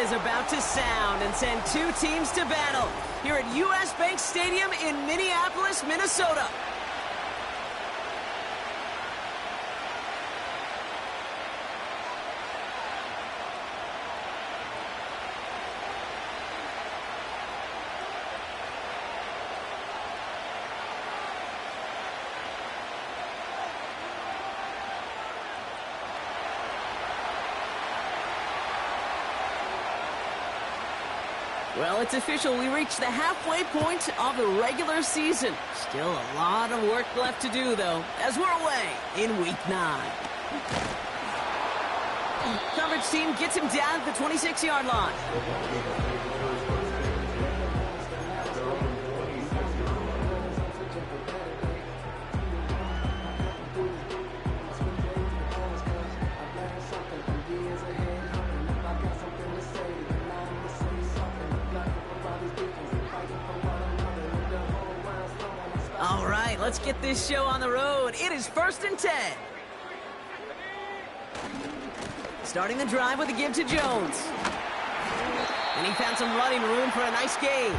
is about to sound and send two teams to battle here at U.S. Bank Stadium in Minneapolis, Minnesota. Well, it's official. We reached the halfway point of the regular season. Still a lot of work left to do, though, as we're away in Week 9. Coverage team gets him down at the 26-yard line. All right, let's get this show on the road. It is 1st and 10. Starting the drive with a give to Jones. And he found some running room for a nice gain.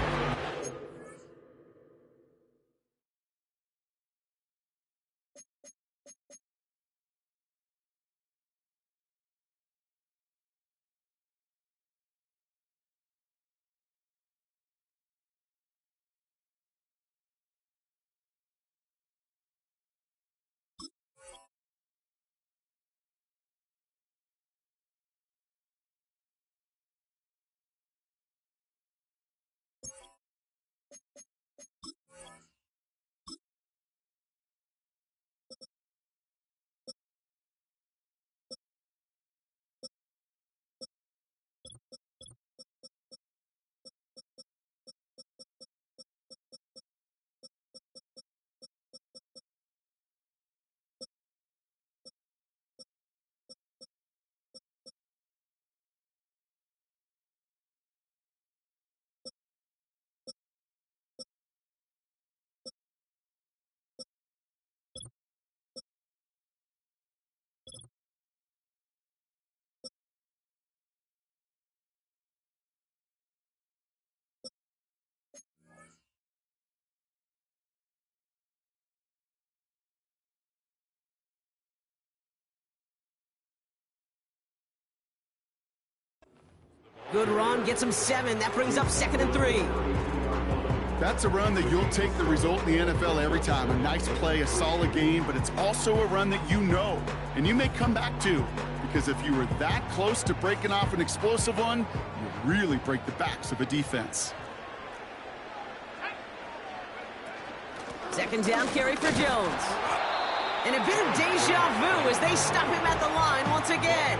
Good run, gets him 7. That brings up 2nd and 3. That's a run that you'll take the result in the NFL every time. A nice play, a solid game, but it's also a run that you know, and you may come back to. Because if you were that close to breaking off an explosive one, you really break the backs of a defense. 2nd down carry for Jones. And a bit of deja vu as they stop him at the line once again.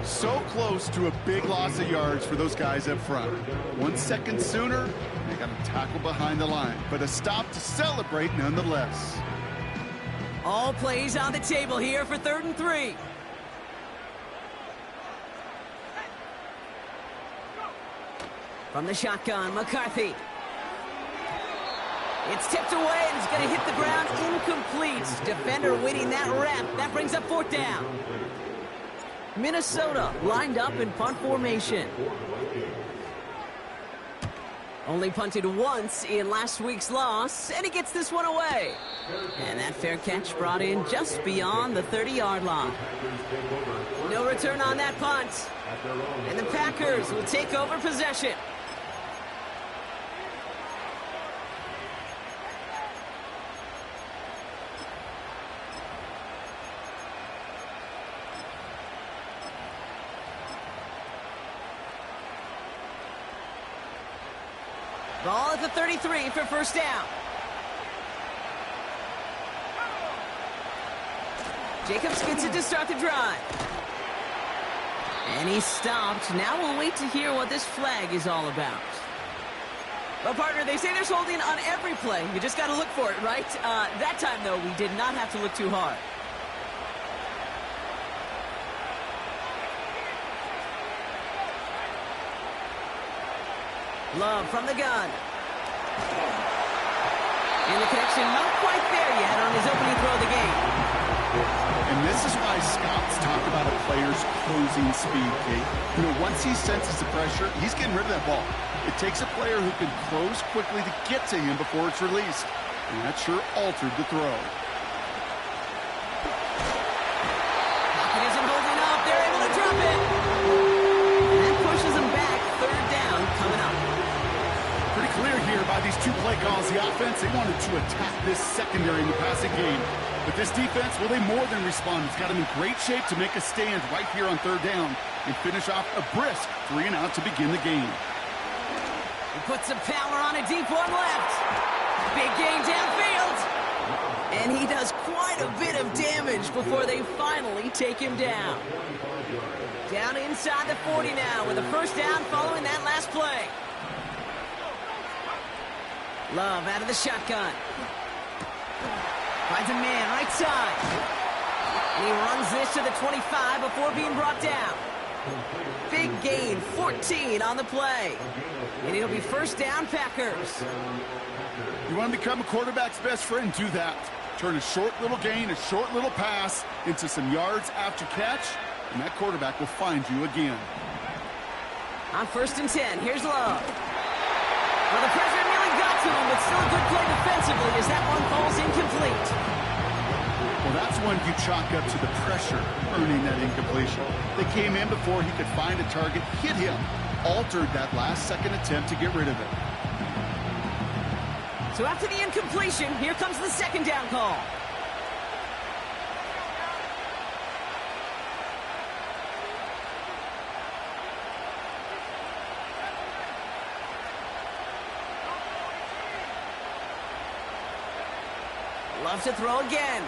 So close to a big loss of yards for those guys up front. 1 second sooner, they got to tackle behind the line. But a stop to celebrate nonetheless. All plays on the table here for 3rd and 3. From the shotgun, McCarthy. It's tipped away and it's going to hit the ground incomplete. Defender winning that rep. That brings up 4th down. Minnesota lined up in punt formation. Only punted once in last week's loss, and he gets this one away. And that fair catch brought in just beyond the 30-yard line. No return on that punt. And the Packers will take over possession. Ball at the 33 for 1st down. Jacobs gets it to start the drive. And he's stopped. Now we'll wait to hear what this flag is all about. Well, partner, they say there's holding on every play. You just got to look for it, right? That time, though, we did not have to look too hard. Love from the gun. And the connection not quite there yet on his opening throw of the game. And this is why scouts talk about a player's closing speed, Kate. You know, once once he senses the pressure, he's getting rid of that ball. It takes a player who can close quickly to get to him before it's released. And that sure altered the throw. Pocket isn't holding up. They're able to drop it. And that pushes them back. Third down coming up. Pretty clear here by these two play calls. The offense, they wanted to attack this secondary in the passing game. But this defense, well, they more than respond. It's got them in great shape to make a stand right here on third down and finish off a brisk 3-and-out to begin the game. He puts some power on a deep one left. Big gain downfield. And he does quite a bit of damage before they finally take him down. Down inside the 40 now with a first down following that last play. Love out of the shotgun. Finds a man right side. And he runs this to the 25 before being brought down. Big gain, 14 on the play. And it'll be first down, Packers. You want to become a quarterback's best friend, do that. Turn a short little gain, a short little pass into some yards after catch, and that quarterback will find you again. On first and 10, here's Love. Well, the pressure nearly got to him, but still a good play defensively as that one falls incomplete. Well, that's one you chalk up to the pressure earning that incompletion. They came in before he could find a target, hit him, altered that last-second attempt to get rid of it. So after the incompletion, here comes the second down call. Loves to throw again.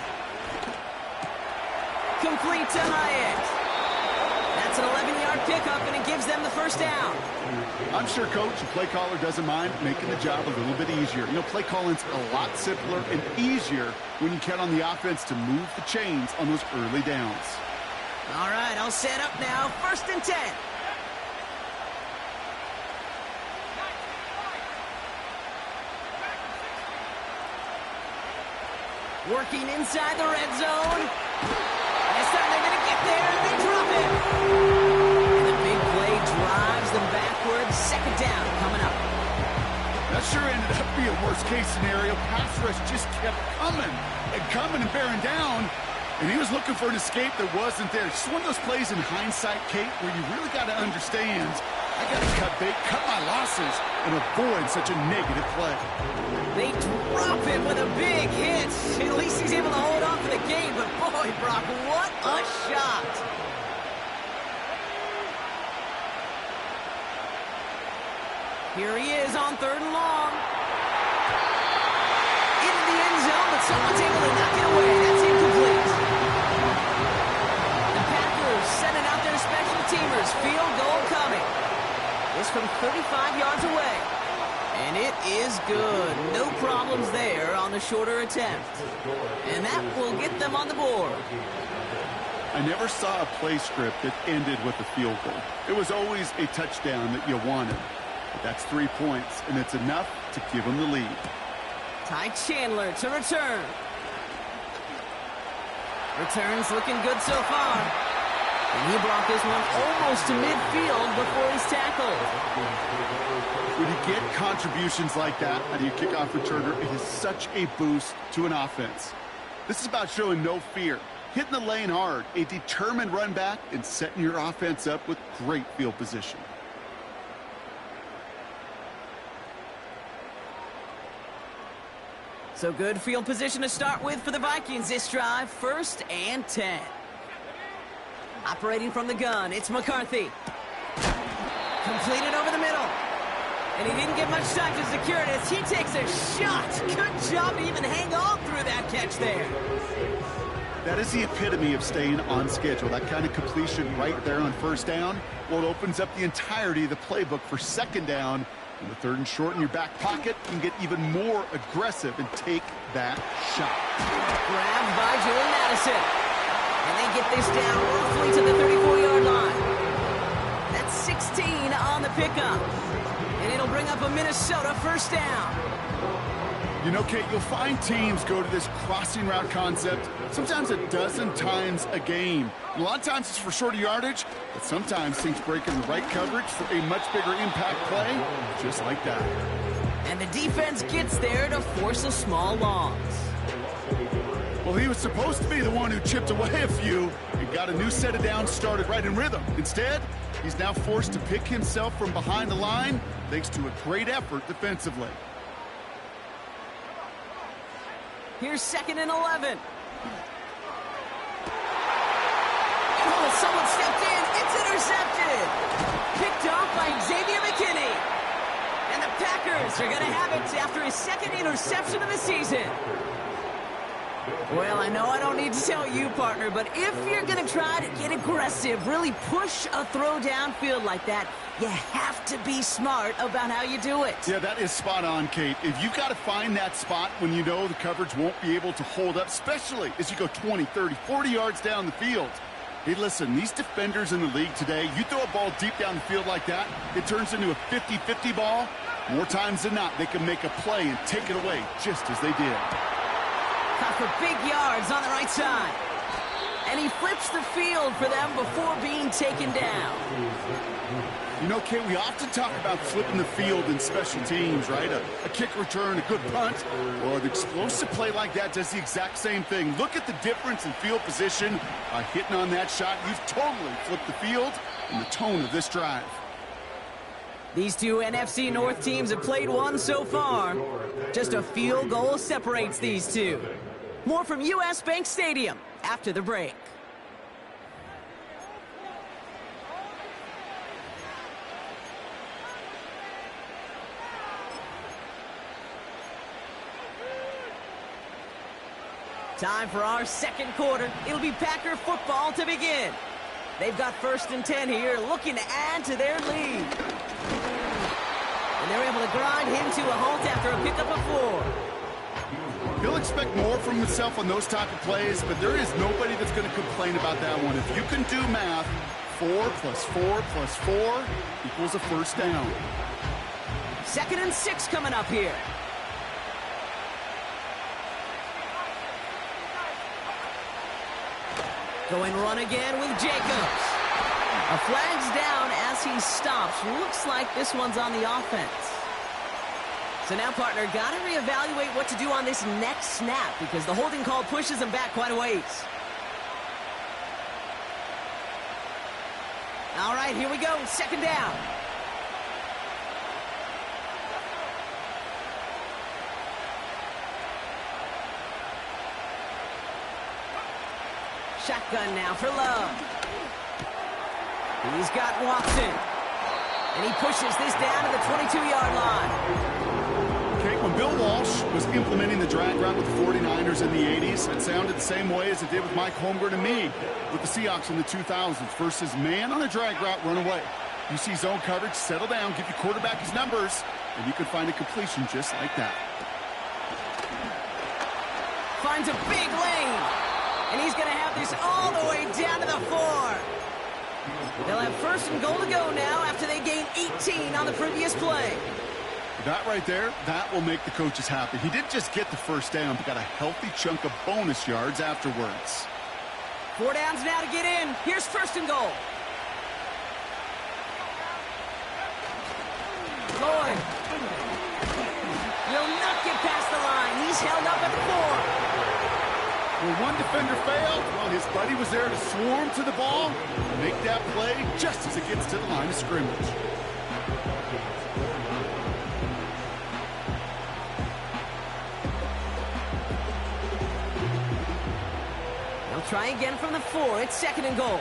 Complete to Hyatt. That's an 11-yard pickup, and it gives them the first down. I'm sure, Coach, the play caller doesn't mind making the job a little bit easier. You know, play calling's a lot simpler and easier when you count on the offense to move the chains on those early downs. All right, I'll set up now. First and 10. Working inside the red zone. This time they're going to get there, and they drop it. And the big play drives them backwards. Second down coming up. That sure ended up being a worst-case scenario. Pass rush just kept coming and bearing down. And he was looking for an escape that wasn't there. Just one of those plays in hindsight, Kate, where you really got to understand, I got to cut bait, cut my losses, and avoid such a negative play. They drop him with a big hit. At least he's able to hold on for the game. But boy, Brock, what a shot. Here he is on third and long. Into the end zone, but someone's able to knock it away. That's incomplete. The Packers sending out their special teamers. Field goal coming. This from 35 yards away. And it is good. No problems there on the shorter attempt. And that will get them on the board. I never saw a play script that ended with a field goal. It was always a touchdown that you wanted. But that's 3 points, and it's enough to give them the lead. Ty Chandler to return. Returns looking good so far. And he brought this one almost to midfield before he's tackled. When you get contributions like that out of your kickoff returner, it is such a boost to an offense. This is about showing no fear, hitting the lane hard, a determined run back, and setting your offense up with great field position. So good field position to start with for the Vikings this drive. First and 10. Operating from the gun, it's McCarthy. Completed over the middle. And he didn't get much time to secure it as he takes a shot. Good job to even hang on through that catch there. That is the epitome of staying on schedule. That kind of completion right there on first down. Well, it opens up the entirety of the playbook for second down. And the third and short in your back pocket can get even more aggressive and take that shot. Grabbed by Julian Madison. And they get this down roughly to the 34-yard line. That's 16 on the pickup. And it'll bring up a Minnesota first down. You know, Kate, you'll find teams go to this crossing route concept sometimes a dozen times a game. And a lot of times it's for shorter yardage, but sometimes teams break in the right coverage for a much bigger impact play, just like that. And the defense gets there to force a small loss. Well, he was supposed to be the one who chipped away a few and got a new set of downs started right in rhythm. Instead, he's now forced to pick himself from behind the line thanks to a great effort defensively. Here's 2nd and 11. Oh, someone stepped in. It's intercepted. Picked off by Xavier McKinney. And the Packers are going to have it after his 2nd interception of the season. Well, I know I don't need to tell you, partner, but if you're going to try to get aggressive, really push a throw downfield like that, you have to be smart about how you do it. Yeah, that is spot on, Kate. If you've got to find that spot when you know the coverage won't be able to hold up, especially as you go 20, 30, 40 yards down the field. Hey, listen, these defenders in the league today, you throw a ball deep down the field like that, it turns into a 50-50 ball. More times than not, they can make a play and take it away just as they did. Caught for big yards on the right side. And he flips the field for them before being taken down. You know, Kate, we often talk about flipping the field in special teams, right? A kick return, a good punt, or an explosive play like that does the exact same thing. Look at the difference in field position by hitting on that shot. You've totally flipped the field and the tone of this drive. These two NFC North teams have played one so far. Just a field goal separates these two. More from US Bank Stadium after the break. Time for our 2nd quarter. It'll be Packer football to begin. They've got 1st and 10 here, looking to add to their lead. And they're able to grind him to a halt after a pickup of 4. He'll expect more from himself on those type of plays, but there is nobody that's going to complain about that one. If you can do math, 4 plus 4 plus 4 equals a 1st down. 2nd and 6 coming up here. Going run again with Jacobs. A flag's down as he stops. Looks like this one's on the offense. So now, partner, got to reevaluate what to do on this next snap because the holding call pushes him back quite a ways. All right, here we go. 2nd down. Shotgun now for Love. He's got Watson. And he pushes this down to the 22-yard line. Okay, when Bill Walsh was implementing the drag route with the 49ers in the 80s, it sounded the same way as it did with Mike Holmgren and me with the Seahawks in the 2000s versus man on a drag route, run away. You see zone coverage, settle down, give your quarterback his numbers, and you can find a completion just like that. Finds a big lane. And he's going to have this all the way down to the 4. They'll have 1st and goal to go now after they gain 18 on the previous play. That right there, that will make the coaches happy. He didn't just get the 1st down, but got a healthy chunk of bonus yards afterwards. 4 downs now to get in. Here's 1st and goal. Lloyd will not get past the line. He's held up at the 4. When one defender failed, well, his buddy was there to swarm to the ball and make that play just as it gets to the line of scrimmage. They'll try again from the 4. It's 2nd and goal.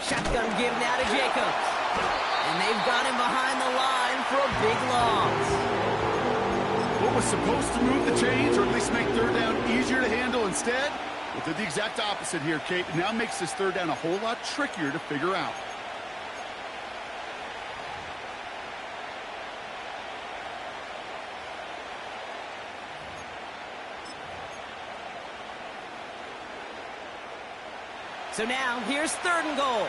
Shotgun give now to Jacobs. And they've got him behind the line for a big loss. What was supposed to move the chains, or at least make 3rd down easier to handle instead, well, did the exact opposite here, Kate. Now makes this 3rd down a whole lot trickier to figure out. So now, here's 3rd and goal.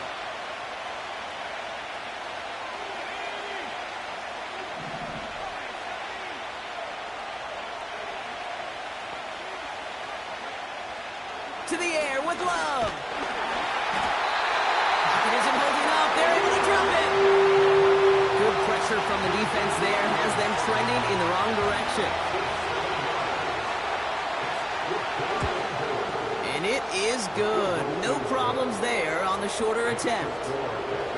To the air with Love. Pocket isn't holding up. They're able to drop it. Good pressure from the defense there has them trending in the wrong direction. And it is good. No problems there on the shorter attempt.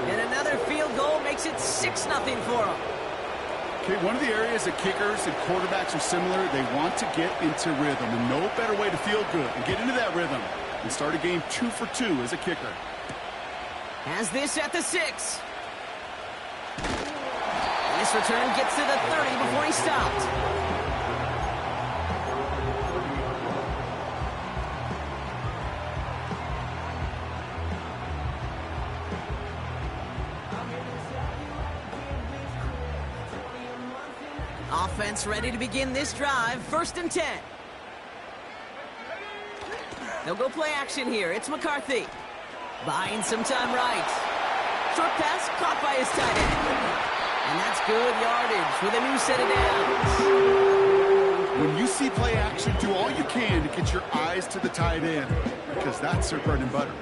And another field goal makes it 6-0 for them. Okay, one of the areas that kickers and quarterbacks are similar, they want to get into rhythm. And no better way to feel good and get into that rhythm and start a game 2 for 2 as a kicker. Has this at the 6. This return gets to the 30 before he stopped. Offense ready to begin this drive. 1st and 10. They'll go play action here. It's McCarthy. Buying some time right. Short pass caught by his tight end. And that's good yardage with a new set of downs. When you see play action, do all you can to get your eyes to the tight end, because that's their bread and butter.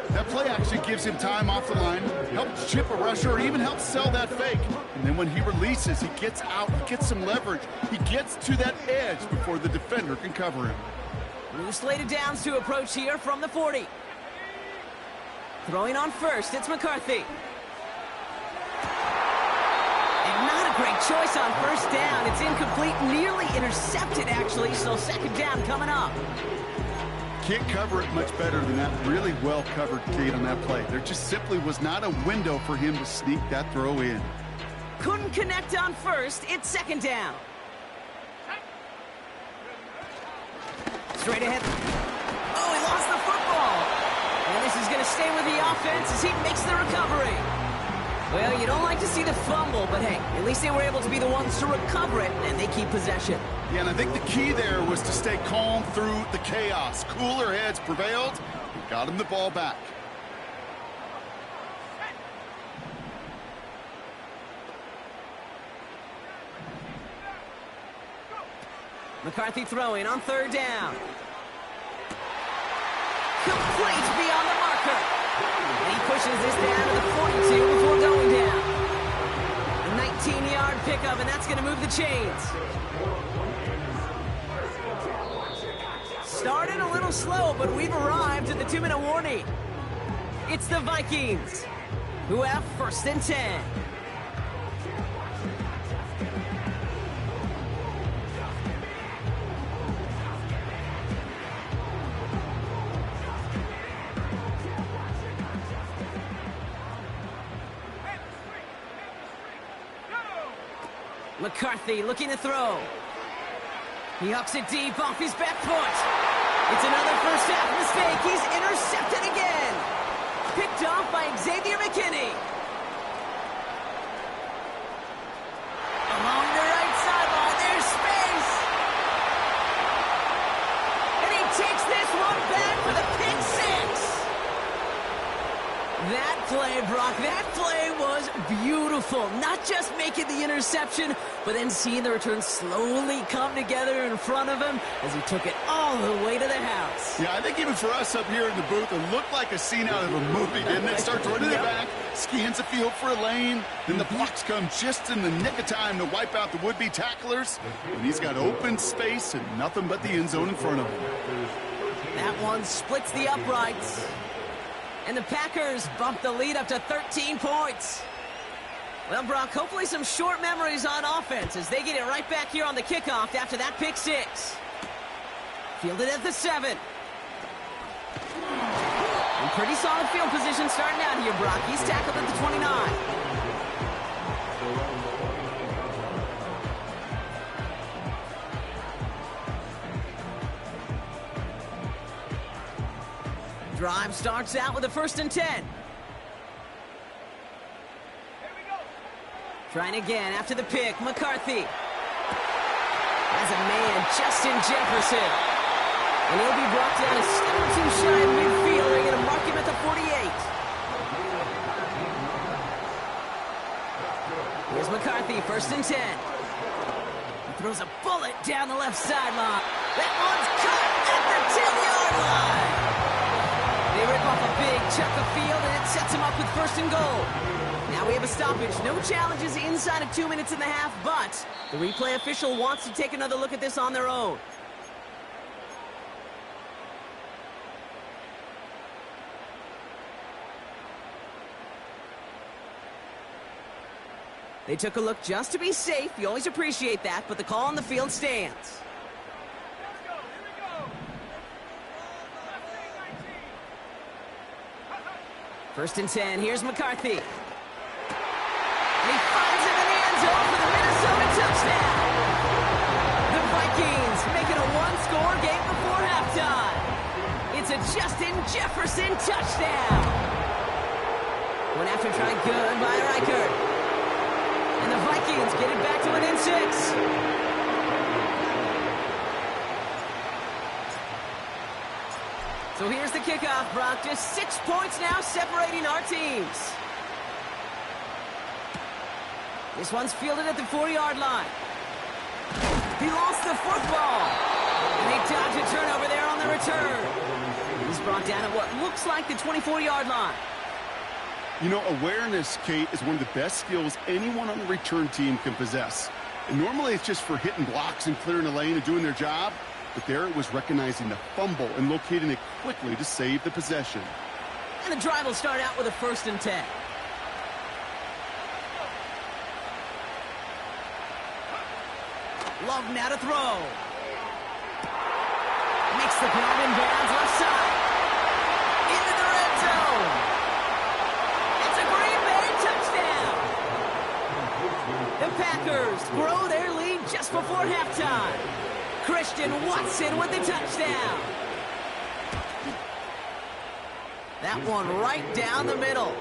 That play action gives him time off the line, helps chip a rusher, or even helps sell that fake. And then when he releases, he gets out, he gets some leverage. He gets to that edge before the defender can cover him. New slate of downs to approach here from the 40. Throwing on 1st, it's McCarthy. And not a great choice on 1st down. It's incomplete, nearly intercepted, actually, so 2nd down coming up. Can't cover it much better than that really well-covered gate on that play. There just simply was not a window for him to sneak that throw in. Couldn't connect on 1st. It's 2nd down. Straight ahead. Oh, he lost the football. And this is going to stay with the offense as he makes the recovery. Well, you don't like to see the fumble, but hey, at least they were able to be the ones to recover it, and they keep possession. Yeah, and I think the key there was to stay calm through the chaos. Cooler heads prevailed and got him the ball back. McCarthy throwing on 3rd down. Complete beyond the marker. And he pushes this down to the 42 before going down. A 19-yard pickup, and that's going to move the chains. Started a little slow, but we've arrived at the 2-minute warning. It's the Vikings, who have 1st and 10. McCarthy looking to throw. He hucks it deep off his back foot. It's another first half mistake. He's intercepted again. Picked off by Xavier McKinney. Along the right sideline, there's space. And he takes this one back for the pick 6. That play, Brock, that play was beautiful. Not just making the interception, but then seeing the return slowly come together in front of him as he took it all the way to the house. Yeah, I think even for us up here in the booth, it looked like a scene out of a movie, didn't it? Starts running it back, scans the field for a lane, then the blocks come just in the nick of time to wipe out the would-be tacklers, and he's got open space and nothing but the end zone in front of him. That one splits the uprights. And the Packers bump the lead up to 13 points. Well, Brock, hopefully some short memories on offense as they get it right back here on the kickoff after that pick 6. Fielded at the 7. And pretty solid field position starting out here, Brock. He's tackled at the 29. Drive starts out with a 1st and 10. Trying again after the pick. McCarthy has a man, Justin Jefferson. And he'll be brought down a step or two shy of midfield. They're going to mark him at the 48. Here's McCarthy, 1st and 10. He throws a bullet down the left sideline. That one's caught at the 10-yard line. They rip off a big chunk of field, and it sets him up with 1st and goal. Now we have a stoppage. No challenges inside of 2 minutes and a half, but the replay official wants to take another look at this on their own. They took a look just to be safe. You always appreciate that, but the call on the field stands. 1st and 10. Here's McCarthy. And he finds him in the end zone for the Minnesota touchdown. The Vikings make it a one-score game before halftime. It's a Justin Jefferson touchdown. Went after trying good by Reichert. And the Vikings get it back to within 6. So here's the kickoff, Brock. Just 6 points now separating our teams. This one's fielded at the 4-yard line. He lost the football. And they dodge a turnover there on the return. He's brought down at what looks like the 24-yard line. You know, awareness, Kate, is one of the best skills anyone on the return team can possess. And normally it's just for hitting blocks and clearing a lane and doing their job. But there it was recognizing the fumble and locating it quickly to save the possession. And the drive will start out with a 1st and 10. Love now to throw. Makes the grab in bounds left side. Into the red zone. It's a Green Bay touchdown. The Packers grow their lead just before halftime. Christian Watson with the touchdown. That one right down the middle.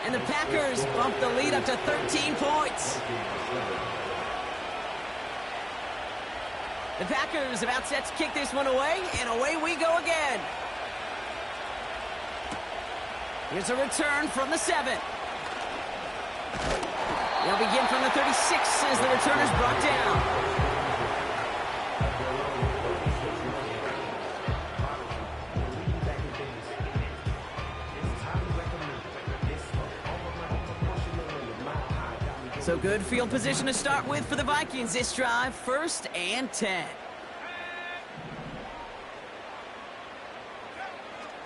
And the Packers bump the lead up to 13 points. The Packers about set to kick this one away, and away we go again. Here's a return from the 7. They'll begin from the 36 as the return is brought down. So good field position to start with for the Vikings this drive. 1st and 10.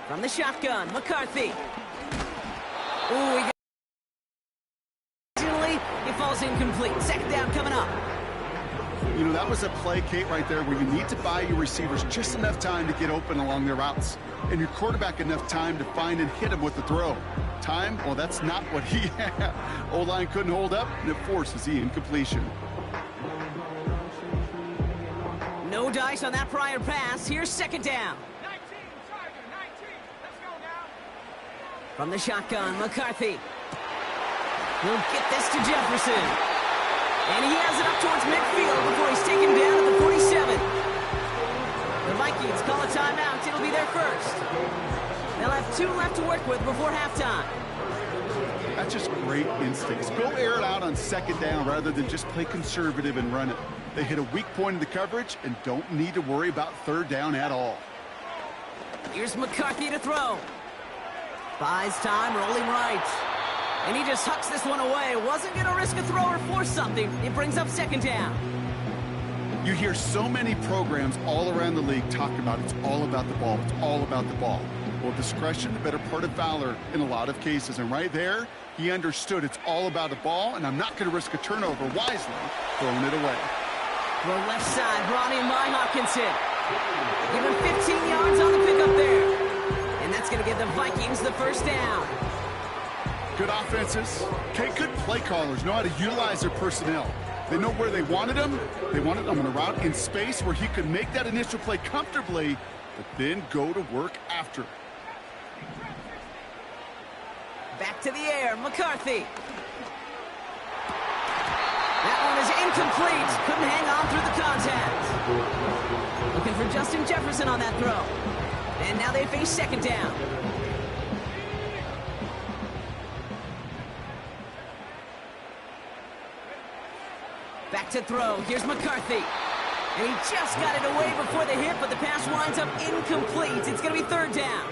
From the shotgun, McCarthy. Ooh, he falls incomplete. 2nd down coming up. You know, that was a play, Kate, right there where you need to buy your receivers just enough time to get open along their routes. And your quarterback enough time to find and hit him with the throw. Time? Well, that's not what he had. O-line couldn't hold up, and it forces the incompletion. No dice on that prior pass. Here's 2nd down. 19, Charger, 19. Let's go now. From the shotgun, McCarthy. He'll get this to Jefferson. And he has it up towards midfield before he's taken down at the 47. The Vikings call a timeout. It'll be their first. They'll have 2 left to work with before halftime. That's just great instincts. Go air it out on 2nd down rather than just play conservative and run it. They hit a weak point in the coverage and don't need to worry about 3rd down at all. Here's McCarthy to throw. Buys time, rolling right. And he just hucks this one away. Wasn't going to risk a throw or force something. It brings up 2nd down. You hear so many programs all around the league talk about it's all about the ball. It's all about the ball. Well, discretion, the better part of valor in a lot of cases. And right there, he understood it's all about the ball, and I'm not going to risk a turnover wisely, throwing it away. The left side brought in by Hawkinson. Give him 15 yards on the pickup there. And that's going to give the Vikings the 1st down. Good offenses. Okay, good play callers know how to utilize their personnel. They know where they wanted him. They wanted him on a route in space where he could make that initial play comfortably, but then go to work after. Back to the air, McCarthy. That one is incomplete. Couldn't hang on through the contact. Looking for Justin Jefferson on that throw. And now they face 2nd down. Back to throw. Here's McCarthy. And he just got it away before the hit, but the pass winds up incomplete. It's going to be third down.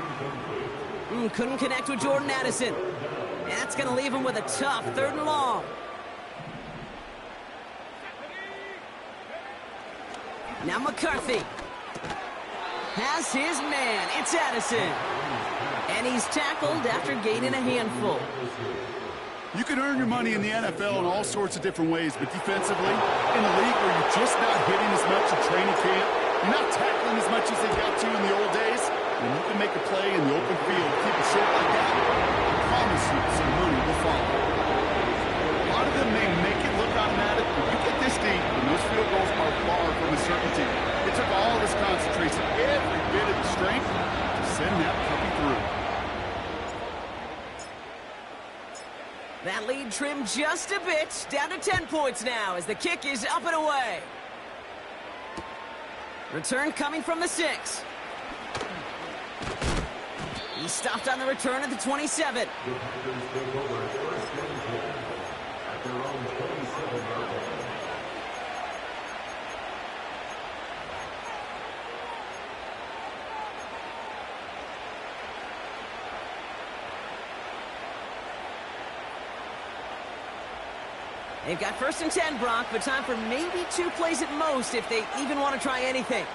Couldn't connect with Jordan Addison. And that's going to leave him with a tough third and long. Now McCarthy has his man. It's Addison. And he's tackled after gaining a handful. You can earn your money in the NFL in all sorts of different ways, but defensively, in a league where you're just not hitting as much in training camp, you're not tackling as much as they got to in the old days, and you can make a play in the open field, keep it short like that, I promise you some money will follow. A lot of them may make it look automatic, but you get this deep, and those field goals are far from a certainty. It took all this concentration, every bit of the strength, to send that puppy through. That lead trimmed just a bit, down to 10 points now as the kick is up and away. Return coming from the 6. He stopped on the return at the 27. They've got first and 10, Brock, but time for maybe 2 plays at most if they even want to try anything.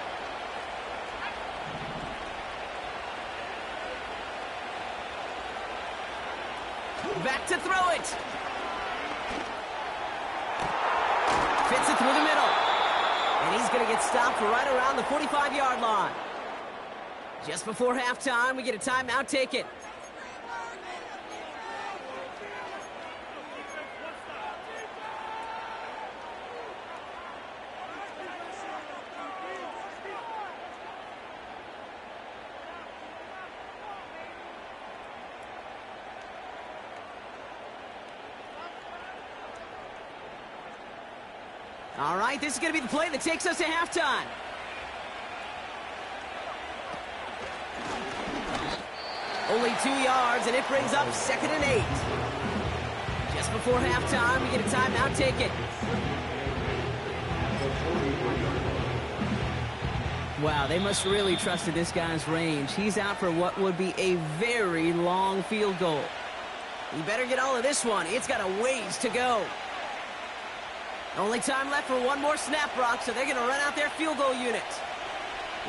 Back to throw it. Fits it through the middle. And he's going to get stopped right around the 45-yard line. Just before halftime, we get a timeout taken. All right, this is going to be the play that takes us to halftime. Only 2 yards, and it brings up 2nd and 8. Just before halftime, we get a timeout taken. Wow, they must really trusted this guy's range. He's out for what would be a very long field goal. You better get all of this one. It's got a ways to go. Only time left for one more snap, Brock, so they're going to run out their field goal unit.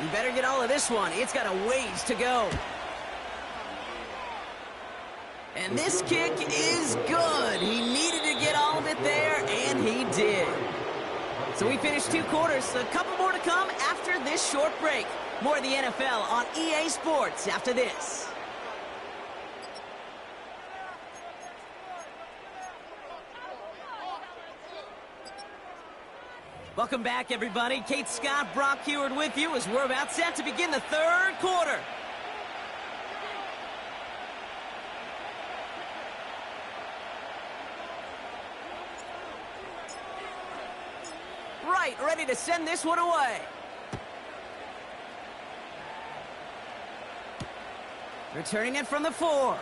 You better get all of this one. It's got a ways to go. And this kick is good. He needed to get all of it there, and he did. So we finished 2 quarters. A couple more to come after this short break. More of the NFL on EA Sports after this. Welcome back, everybody. Kate Scott, Brock Heward with you as we're about set to begin the 3rd quarter. Right, ready to send this one away. Returning it from the 4.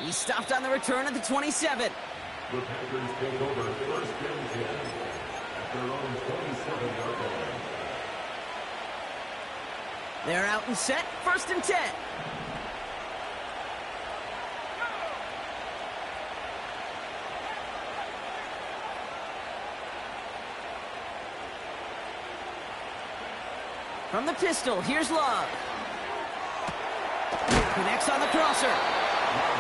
He stopped on the return at the 27. The Packers take over 1st and 10 at their own 27-yard line. They're out and set, 1st and 10. From the pistol, here's Love. Connects on the crosser.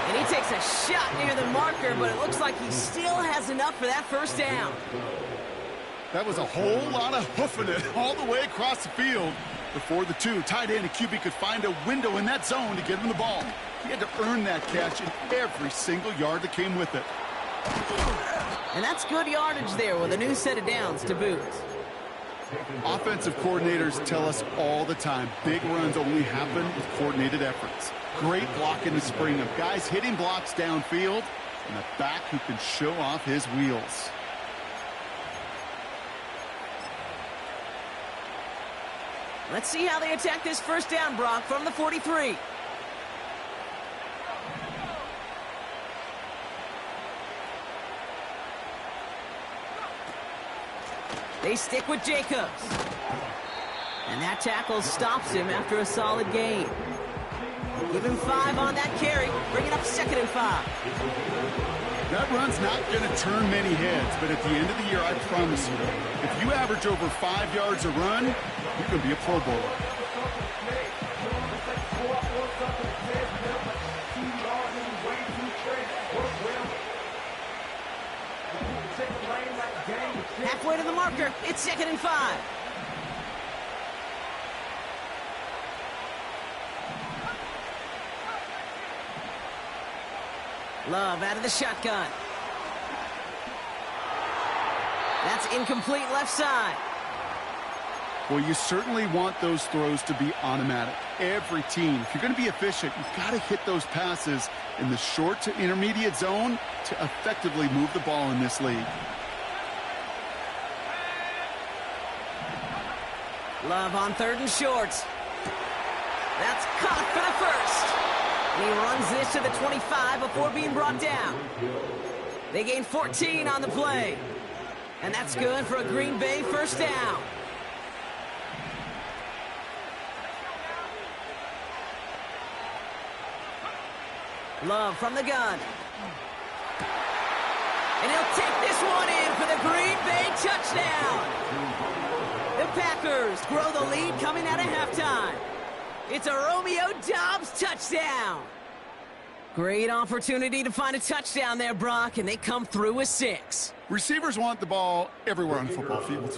And he takes a shot near the marker, but it looks like he still has enough for that 1st down. That was a whole lot of hoofing it all the way across the field before the 2 tight end and QB could find a window in that zone to get him the ball. He had to earn that catch in every single yard that came with it. And that's good yardage there with a new set of downs to boot. Offensive coordinators tell us all the time, big runs only happen with coordinated efforts. Great block in the spring of guys hitting blocks downfield and a back who can show off his wheels. Let's see how they attack this 1st down, Brock, from the 43. They stick with Jacobs. And that tackle stops him after a solid gain. Give him 5 on that carry, bringing up 2nd and 5. That run's not going to turn many heads, but at the end of the year, I promise you, if you average over 5 yards a run, you're going to be a Pro Bowler. Halfway to the marker, it's 2nd and 5. Love out of the shotgun. That's incomplete left side. Well, you certainly want those throws to be automatic. Every team, if you're going to be efficient, you've got to hit those passes in the short to intermediate zone to effectively move the ball in this league. Love on 3rd and short. That's caught for the first. And he runs this to the 25 before being brought down. They gain 14 on the play. And that's good for a Green Bay first down. Love from the gun. And he'll take this one in for the Green Bay touchdown. The Packers grow the lead coming out of halftime. It's a Romeo Doubs touchdown. Great opportunity to find a touchdown there, Brock, and they come through with 6. Receivers want the ball everywhere on the football field.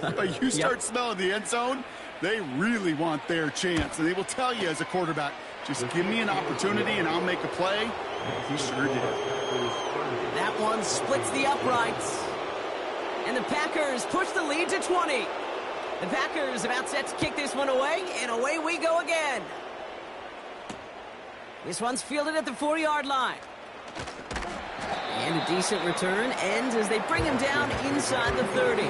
But you start smelling the end zone, they really want their chance. And they will tell you as a quarterback, just give me an opportunity and I'll make a play. He sure did. That one splits the uprights. And the Packers push the lead to 20. The Packers about set to kick this one away, and away we go again. This one's fielded at the 40-yard line. And a decent return ends as they bring him down inside the 30.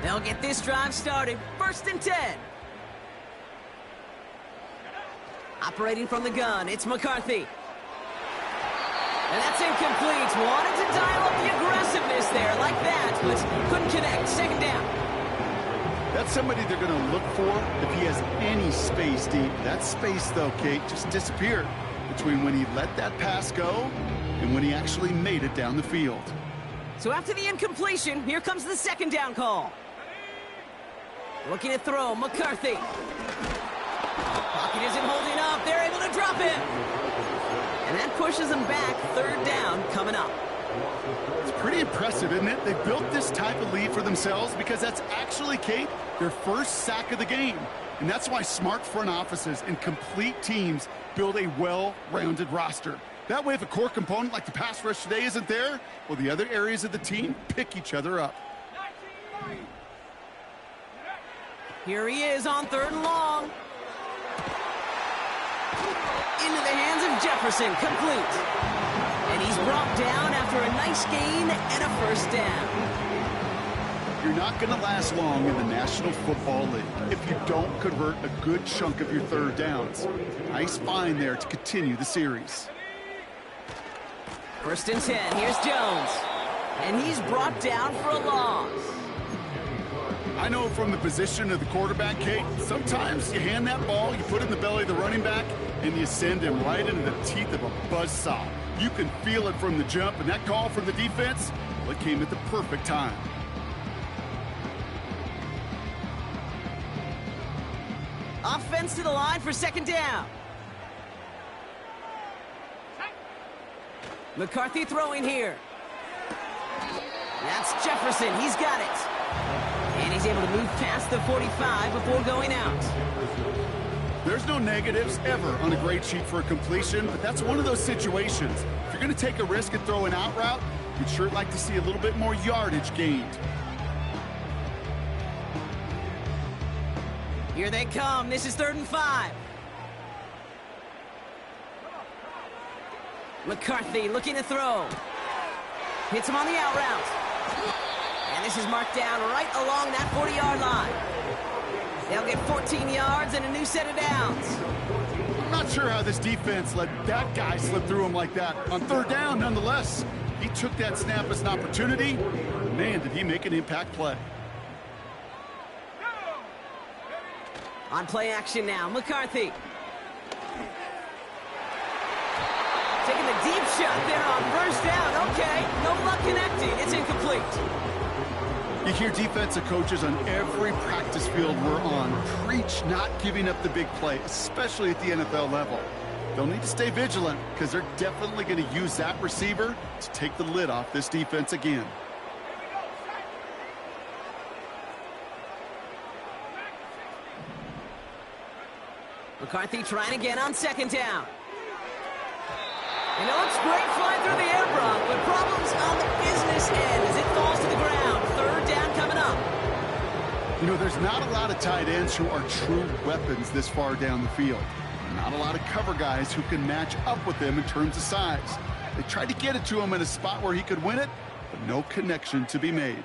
They'll get this drive started. 1st and 10. Operating from the gun, it's McCarthy. And that's incomplete. Wanted to dial up the aggressiveness there like that, but couldn't connect. 2nd down. That's somebody they're going to look for if he has any space deep. That space, though, Kate, just disappeared between when he let that pass go and when he actually made it down the field. So after the incompletion, here comes the 2nd down call. Looking to throw, McCarthy. Pocket isn't holding up. They're able to drop it. And that pushes them back. 3rd down coming up. It's pretty impressive, isn't it? They built this type of lead for themselves because that's actually, Kate, their first sack of the game. And that's why smart front offices and complete teams build a well-rounded roster. That way, if a core component like the pass rush today isn't there, well, the other areas of the team pick each other up. Here he is on 3rd and long. Into the hands of Jefferson, complete. And he's brought down after a nice gain and a 1st down. You're not going to last long in the National Football League if you don't convert a good chunk of your 3rd downs. Nice find there to continue the series. 1st and 10, here's Jones. And he's brought down for a loss. I know from the position of the quarterback, Kate, sometimes you hand that ball, you put it in the belly of the running back, and you send him right into the teeth of a buzzsaw. You can feel it from the jump, and that call from the defense, well, it came at the perfect time. Offense to the line for 2nd down. McCarthy throwing here. That's Jefferson. He's got it. And he's able to move past the 45 before going out. There's no negatives ever on a grade sheet for a completion, but that's one of those situations. If you're going to take a risk and throw an out route, you'd sure like to see a little bit more yardage gained. Here they come. This is 3rd and 5. McCarthy looking to throw. Hits him on the out route. And this is marked down right along that 40-yard line. They'll get 14 yards and a new set of downs. I'm not sure how this defense let that guy slip through him like that. On third down, nonetheless, he took that snap as an opportunity. Man, did he make an impact play. On play action now, McCarthy. Taking the deep shot there on first down. Okay, no luck connecting. It's incomplete. You hear defensive coaches on every practice field we're on preach not giving up the big play, especially at the NFL level. They'll need to stay vigilant because they're definitely going to use that receiver to take the lid off this defense again. McCarthy trying again on second down. And it looks great flying through the air, Brock, but problems on the business end as it falls to the ground. Third down coming up. You know, there's not a lot of tight ends who are true weapons this far down the field. Not a lot of cover guys who can match up with them in terms of size. They tried to get it to him in a spot where he could win it, but no connection to be made.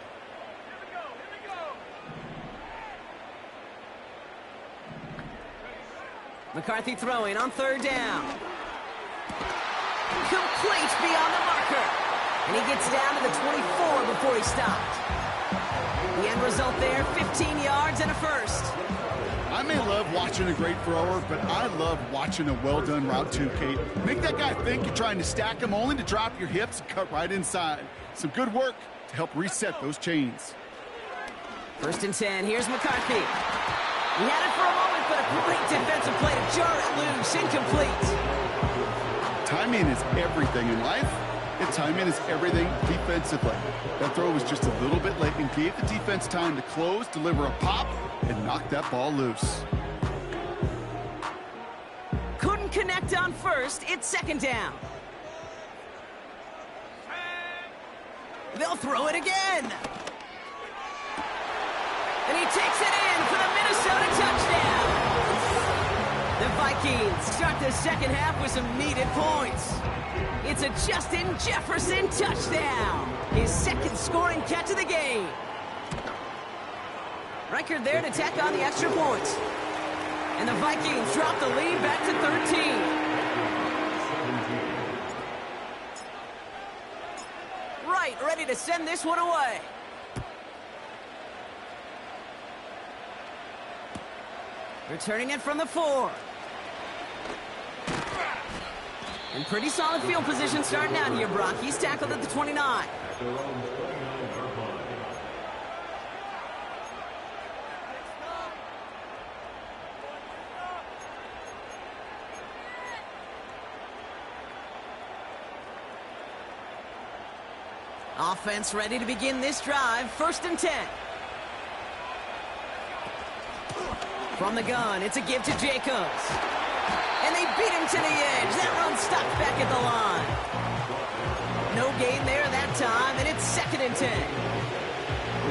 McCarthy throwing on third down. Complete beyond the marker. And he gets down to the 24 before he stopped. The end result there, 15 yards and a first. I may love watching a great thrower, but I love watching a well-done route too, Kate. Make that guy think you're trying to stack him only to drop your hips and cut right inside. Some good work to help reset those chains. First and 10, here's McCarthy. He had it for a moment, but a great defensive play to jar it loose, incomplete. Timing is everything in life, and timing is everything defensively. That throw was just a little bit late and gave the defense time to close, deliver a pop, and knock that ball loose. Couldn't connect on first. It's second down. They'll throw it again. And he takes it in for the Minnesota touchdown. The Vikings start the second half with some needed points. It's a Justin Jefferson touchdown. His second scoring catch of the game. Record there to tack on the extra points. And the Vikings drop the lead back to 13. Right, ready to send this one away. Returning it from the 4. And pretty solid field position starting out here, Brock. He's tackled at the 29. Offense ready to begin this drive. First and 10. From the gun, it's a give to Jacobs. And they beat him to the edge. That run stopped back at the line. No gain there that time, and it's second and 10.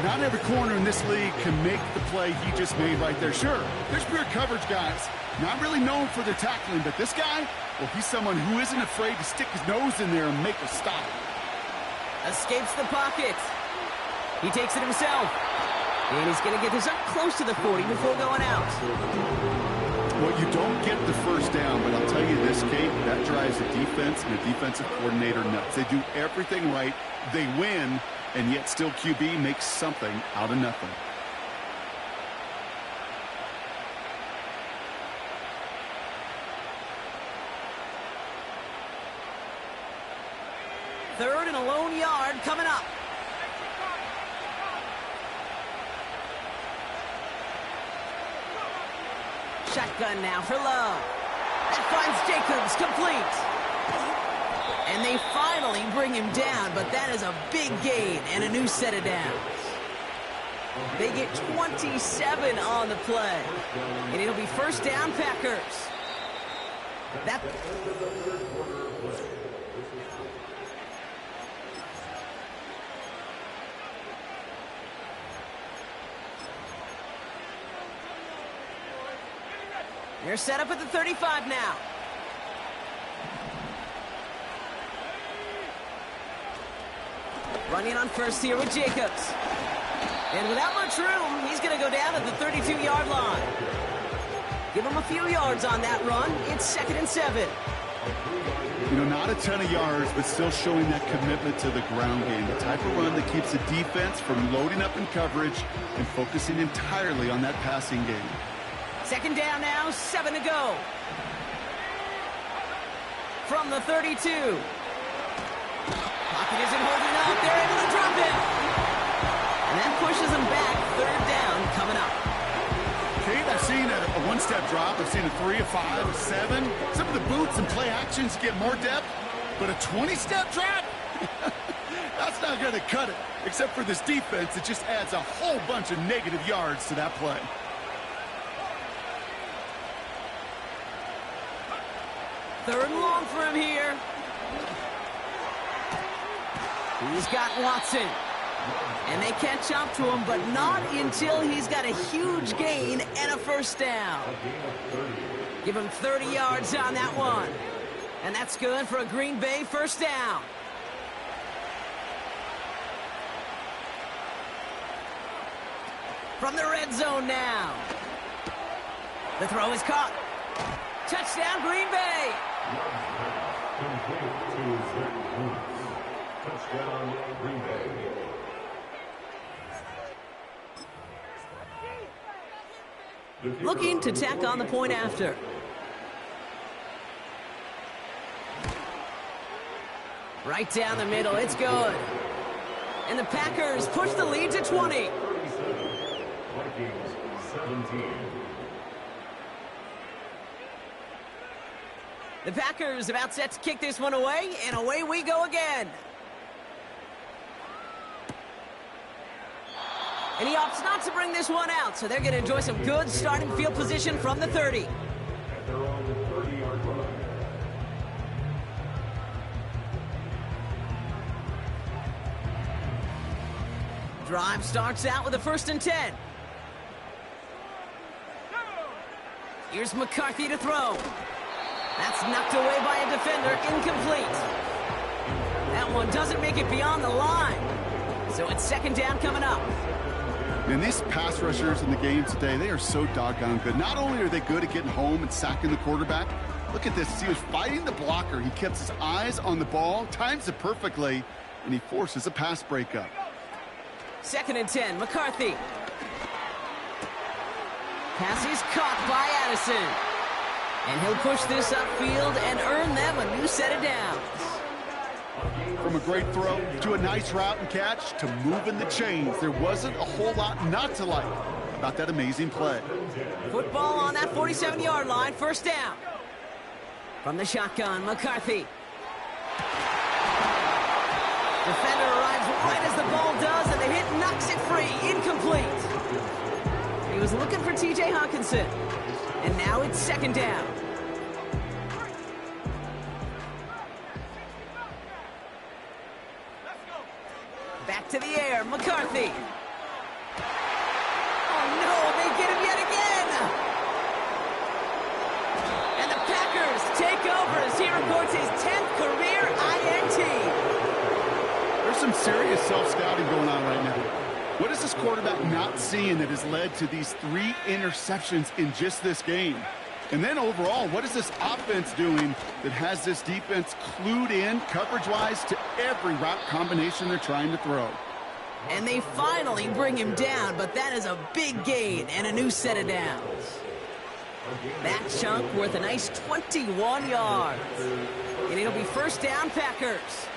Not every corner in this league can make the play he just made right there. Sure, there's pure coverage guys. Not really known for their tackling, but this guy, well, he's someone who isn't afraid to stick his nose in there and make a stop. Escapes the pocket. He takes it himself. And he's going to get this up close to the 40 before going out. Well, you don't get the first down, but I'll tell you this, Kate, that drives the defense and the defensive coordinator nuts. They do everything right. They win, and yet still QB makes something out of nothing. Third and a lone yard coming up. Shotgun now for Love. That finds Jacobs complete. And they finally bring him down, but that is a big gain and a new set of downs. They get 27 on the play. And it'll be first down, Packers. That... They're set up at the 35 now. Running on first here with Jacobs. And without much room, he's going to go down at the 32-yard line. Give him a few yards on that run. It's 2nd and 7. You know, not a ton of yards, but still showing that commitment to the ground game. The type of run that keeps the defense from loading up in coverage and focusing entirely on that passing game. 2nd down now, 7 to go. From the 32. Pocket isn't holding up. They're able to drop it. And that pushes them back. 3rd down coming up. Kate, I've seen a one-step drop. I've seen a 3, a 5, a 7. Some of the boots and play actions get more depth, but a 20-step drop? That's not going to cut it. Except for this defense, it just adds a whole bunch of negative yards to that play. Third and long for him here. He's got Watson. And they catch up to him, but not until he's got a huge gain and a 1st down. Give him 30 yards on that one. And that's good for a Green Bay 1st down. From the red zone now. The throw is caught. Touchdown, Green Bay. Touchdown, Green Bay. Looking to tack on the point after. Right down the middle, it's good. And the Packers push the lead to 20. 37, Vikings 17. The Packers about set to kick this one away, and away we go again. And he opts not to bring this one out, so they're going to enjoy some good starting field position from the 30. At their own 30-yard line. Drive starts out with a 1st and 10. Here's McCarthy to throw. That's knocked away by a defender, incomplete. That one doesn't make it beyond the line. So it's 2nd down coming up. And these pass rushers in the game today, they are so doggone good. Not only are they good at getting home and sacking the quarterback, look at this. He was fighting the blocker. He kept his eyes on the ball, times it perfectly, and he forces a pass breakup. 2nd and 10, McCarthy. Pass is caught by Addison. And he'll push this upfield and earn them a new set of downs. From a great throw to a nice route and catch to moving the chains, there wasn't a whole lot not to like about that amazing play. Football on that 47-yard line, 1st down. From the shotgun, McCarthy. Defender arrives right as the ball does, and the hit knocks it free. Incomplete. He was looking for T.J. Hawkinson. And now it's 2nd down. Back to the air, McCarthy. Oh no, they get him yet again. And the Packers take over as he records his 10th career INT. There's some serious self-scouting going on right now. What is this quarterback not seeing that has led to these 3 interceptions in just this game? And then overall, what is this offense doing that has this defense clued in coverage-wise to every route combination they're trying to throw? And they finally bring him down, but that is a big gain and a new set of downs. That chunk worth a nice 21 yards. And it'll be 1st down, Packers.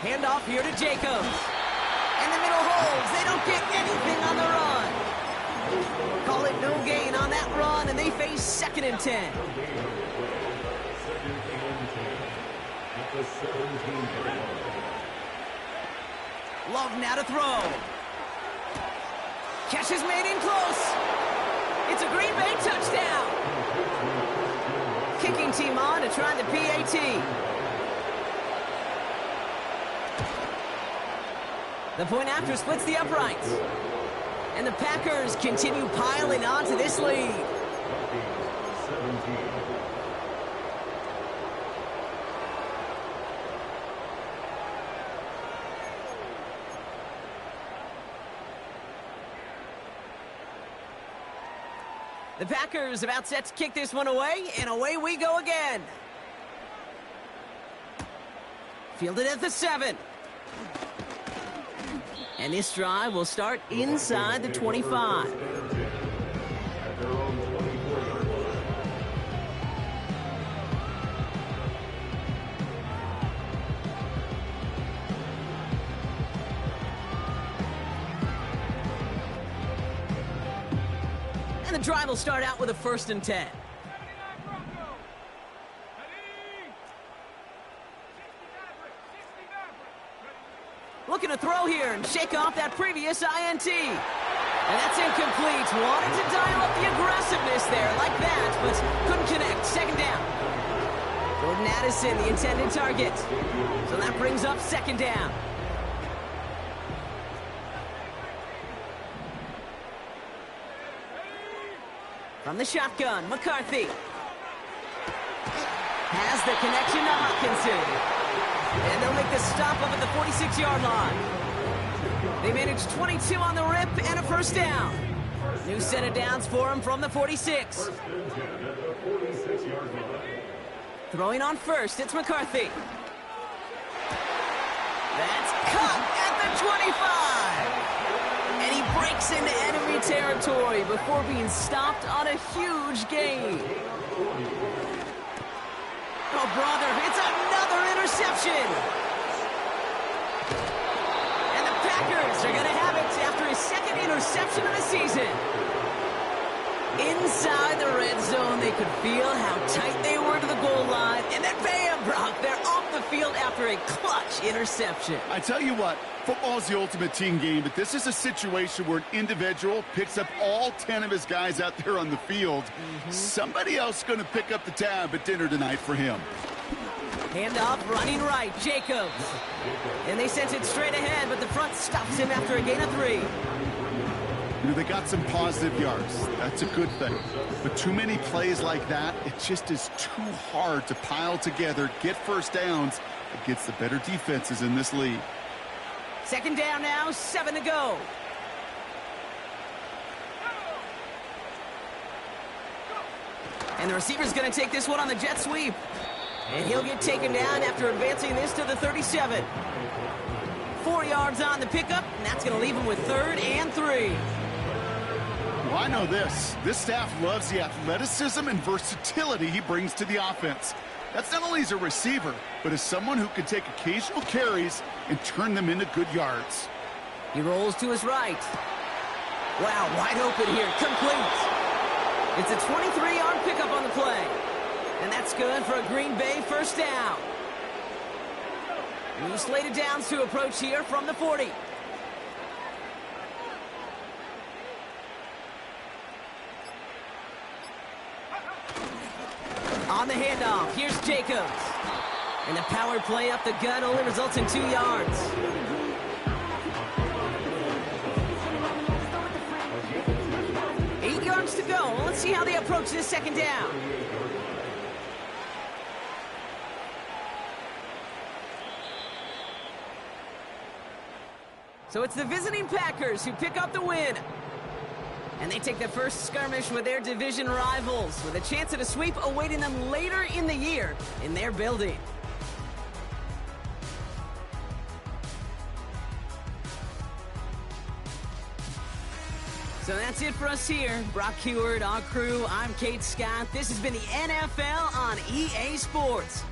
Handoff here to Jacobs. And the middle holds. They don't get anything on the run. Call it no gain on that run, and they face 2nd and 10. Love now to throw. Catch is made in close. It's a Green Bay touchdown. Kicking team on to try the PAT. The point after splits the uprights. And the Packers continue piling on to this lead. The Packers about set to kick this one away, and away we go again. Fielded at the 7. And this drive will start inside the 25. And the drive will start out with a 1st and 10. Looking to throw here and shake off that previous INT. And that's incomplete. Wanted to dial up the aggressiveness there like that, but couldn't connect. 2nd down. Jordan Addison, the intended target. So that brings up 2nd down. From the shotgun, McCarthy. Has the connection to Hopkinson. And they'll make the stop up at the 46-yard line. They managed 22 on the rip and a 1st down. New set of downs for him from the 46. Throwing on 1st, it's McCarthy. That's cut at the 25. And he breaks into enemy territory before being stopped on a huge gain. Oh, brother, it's another interception. And the Packers are going to have it after his 2nd interception of the season. Inside the red zone, they could feel how tight they were to the goal line. And then bam, Brock, they're off the field after a clutch interception. I tell you what, football's the ultimate team game, but this is a situation where an individual picks up all 10 of his guys out there on the field. Somebody else going to pick up the tab at dinner tonight for him. Handoff, running right, Jacobs. And they sent it straight ahead, but the front stops him after a gain of 3. You know, they got some positive yards. That's a good thing. But too many plays like that, it just is too hard to pile together, get 1st downs against the better defenses in this league. 2nd down now, 7 to go. And the receiver's going to take this one on the jet sweep. And he'll get taken down after advancing this to the 37. 4 yards on the pickup, and that's going to leave him with 3rd and 3. Well, I know this. This staff loves the athleticism and versatility he brings to the offense. That's not only as a receiver, but as someone who can take occasional carries and turn them into good yards. He rolls to his right. Wow, wide open here, complete. It's a 23-yard pickup on the play. And that's good for a Green Bay 1st down. New slated downs to approach here from the 40. On the handoff, here's Jacobs. And the power play up the gut only results in 2 yards. To go. Well, let's see how they approach this 2nd down. So it's the visiting Packers who pick up the win. And they take the first skirmish with their division rivals, with a chance at a sweep awaiting them later in the year in their building. So that's it for us here. Brock Heward, our crew, I'm Kate Scott. This has been the NFL on EA Sports.